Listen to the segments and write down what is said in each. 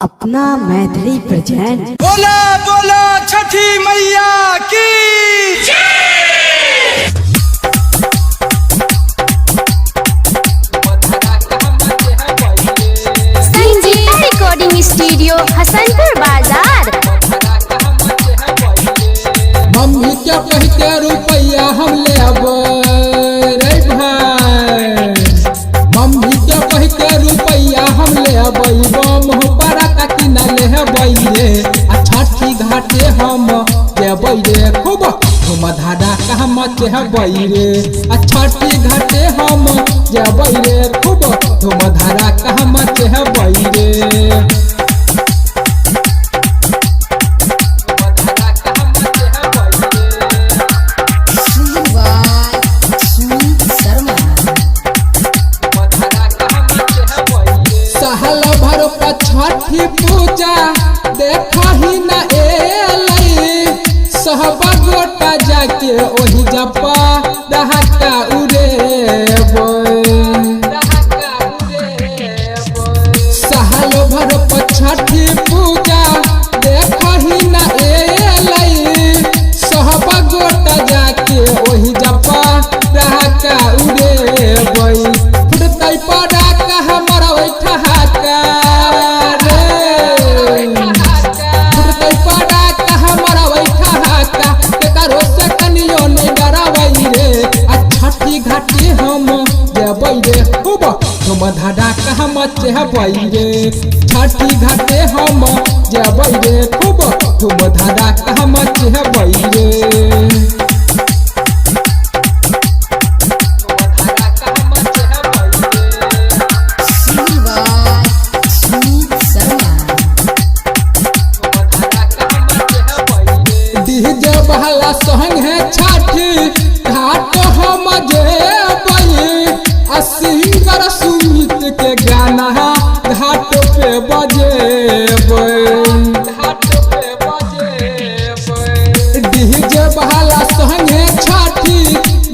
अपना मैथिली प्रेजेंट। बोला बोला छठी मैया की संगीता रिकॉर्डिंग स्टूडियो हसनपुर बाजार। मम्मी क्या कहते रुपया हम ले रे भाई, मम्मी क्या कहते रुपया हम ले मोहब्बरा का किना ले रे छठी घाटे हम जेबै रे खूब धूम धारा काम चेबै रे छठी घाटे हम जेबै रे खूब धूम धारा काम चेबै रे। सहल भर छठी पूजा देखही न एलै सब गोटा जाके ओहि जपा डहका उड़े सहल भर छठी पूजा देखही न एलै सब गोटा जाके ओहि जपा डहका उड़े फुटतै पड़ा कहा मरा ठहाका रे फुटतै पड़ा कहा मरा ठहाका केकरो से कनियो नहीं डराबै रे छठी घाटी हम जेबै रे खूब धूम धारा काम चेबै रे छठी घाटे हम जेबै रे खूब धूम धारा काम चेबै रे। डीजे बहला संग है छठी घाट हम जेबै सिंगर सुमित के गाना घाट पे बजेबै डीजे बहला संग है छठी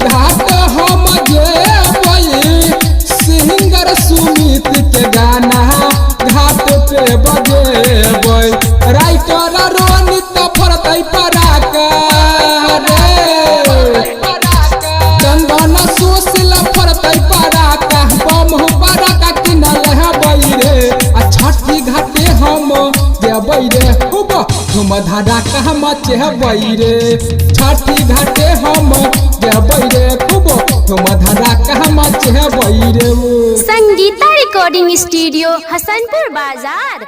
घाट हम जेबै सिंगर सुमित के गाना घाट पे बजेबै राइटर रोनित फरतै पराका रे चंदन सोसल फरतै पराका बम पराका किनल हेबै रे छठी घाटे हम जेबै रे खूब धूम धारा काम चेबै रे छठी घाटे हम जेबै रे खूब धूम धारा काम चेबै रे। संगीता रिकॉर्डिंग स्टूडियो हसनपुर बाजार।